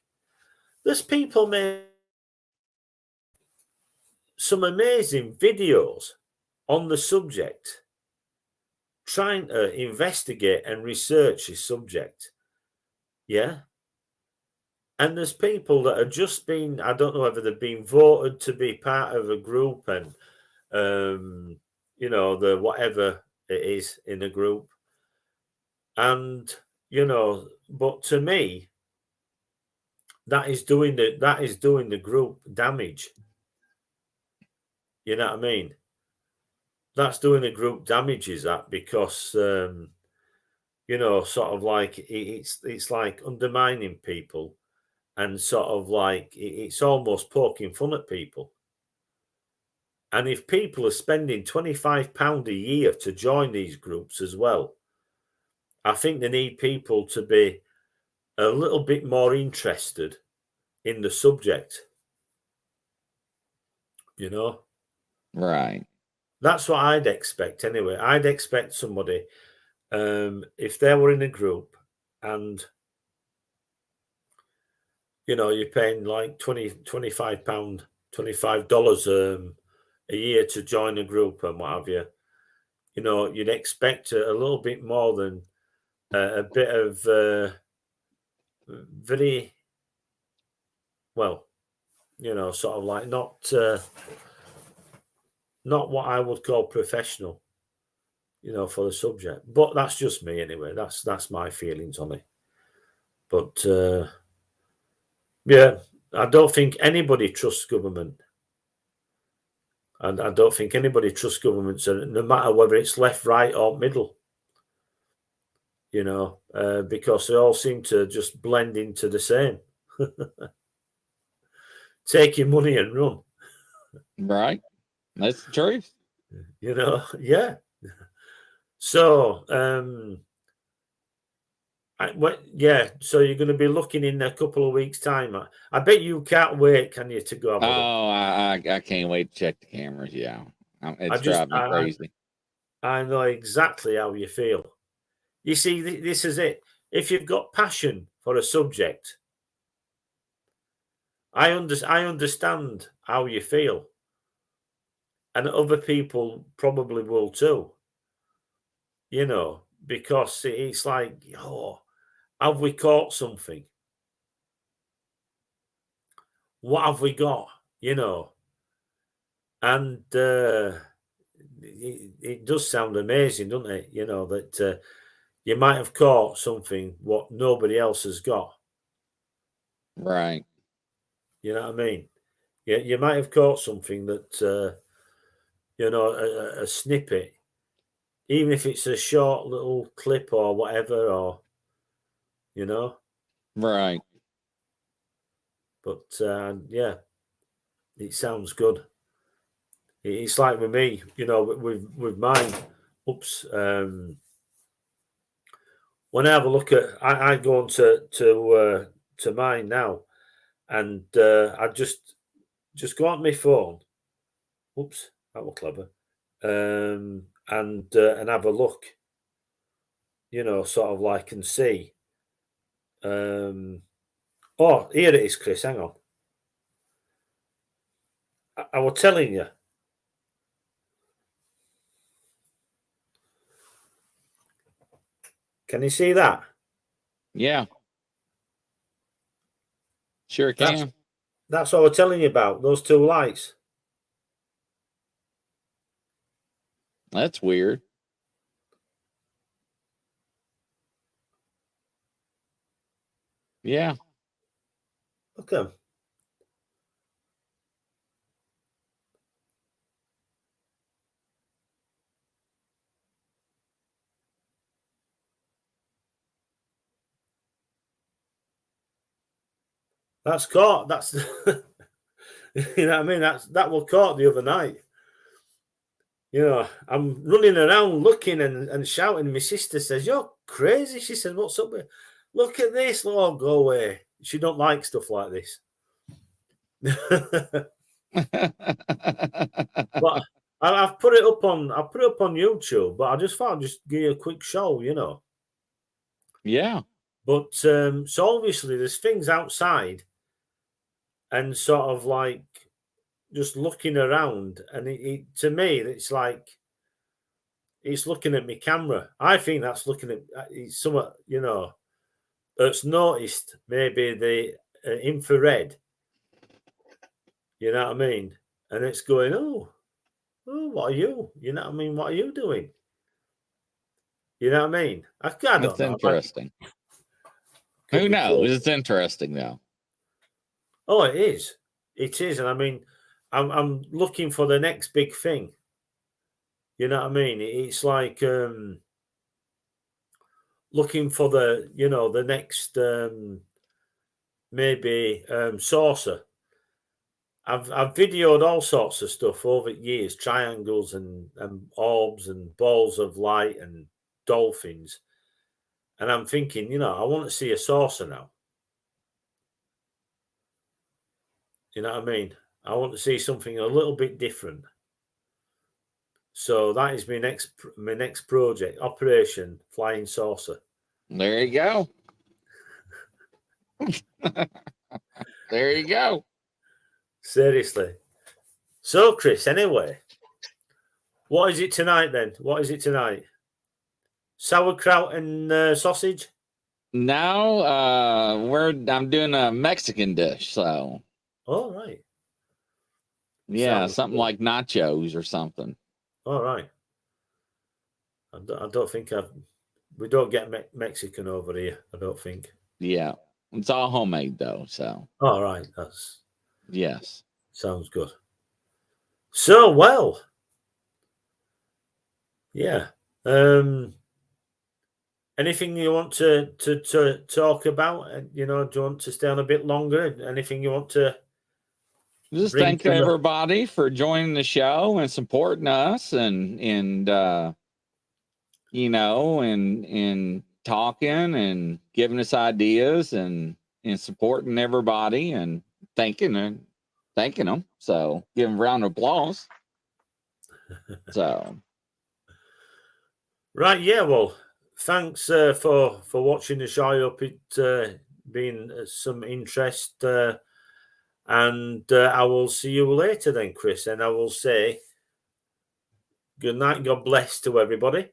There's people make some amazing videos on the subject, trying to investigate and research this subject. Yeah. And there's people that are just been, I don't know whether they've been voted to be part of a group and, the whatever it is in a group. And, but to me, that is doing the group damage. You know what I mean? That's doing the group damage, is that, because, sort of like it's like undermining people and sort of like it's almost poking fun at people. And if people are spending £25 a year to join these groups as well, I think they need people to be a little bit more interested in the subject. Right. That's what I'd expect anyway. I'd expect somebody, if they were in a group and, you're paying like £25, $25 a year to join a group and what have you, you'd expect a little bit more than a bit of very, well, sort of like not what I would call professional, for the subject. But that's just me anyway. That's my feelings on it. But yeah, I don't think anybody trusts government. And I don't think anybody trusts governments, no matter whether it's left, right, or middle. Because they all seem to just blend into the same. Take your money and run. Right. That's the truth. Yeah. So, so you're going to be looking in a couple of weeks' time. I bet you can't wait, can you, to go have a look? Oh, I can't wait to check the cameras. Yeah. It's driving me crazy. I know exactly how you feel. You see, this is it. If you've got passion for a subject, I understand how you feel. And other people probably will too. Because it's like, have we caught something? What have we got? And it does sound amazing, doesn't it? That you might have caught something what nobody else has got. Right. You know what I mean? Yeah, you might have caught something that, a snippet, even if it's a short little clip or whatever, or, Right. But yeah, it sounds good. It's like with me, with mine. Oops. When I have a look at, I go on to mine now, and I just go on my phone. Oops, that was clever. And have a look. Sort of like and see. Oh, here it is, Chris. Hang on. I was telling you. Can you see that? Yeah. Sure can. That's what I was telling you about, those two lights. That's weird. Yeah. Okay. That's caught. That's you know what I mean. That was caught the other night. You know, I'm running around looking and shouting. My sister says, "You're crazy." She said, "What's up with? Look at this." Oh, go away. She don't like stuff like this. But I've put it up on YouTube. But I just thought I'd just give you a quick show. You know. Yeah. But so obviously there's things outside, and sort of like just looking around, and to me it's like it's looking at my camera. I think that's looking at it's somewhat, you know, that's noticed maybe the infrared. You know what I mean? And it's going, oh, what are you? You know what I mean? What are you doing? You know what I mean? I don't That's know. interesting. Could Who be knows? crazy. It's interesting though. Oh, it is. It is, and I mean, I'm looking for the next big thing. You know what I mean? It's like looking for the, you know, the next maybe saucer. I've videoed all sorts of stuff over years, triangles and orbs and balls of light and dolphins. And I'm thinking, you know, I want to see a saucer now. You know what I mean? I want to see something a little bit different. So that is my next project, Operation Flying Saucer. There you go. There you go. Seriously. So, Chris, anyway, what is it tonight then? What is it tonight? Sauerkraut and sausage? Now I'm doing a Mexican dish, so All right. yeah, Sounds something good. like nachos or something. All right. I don't think we don't get Mexican over here. I don't think. Yeah, it's all homemade though, so All right. That's yes. sounds good. So well. Yeah. Anything you want to talk about? You know, do you want to stay on a bit longer? Anything you want to Just bring thank to the? everybody for joining the show and supporting us and you know and talking and giving us ideas and supporting everybody and thanking them. So give them a round of applause. So Right. Yeah. Well, thanks for watching the show. I hope it been some interest. And I will see you later then, Chris. And I will say good night, God bless to everybody.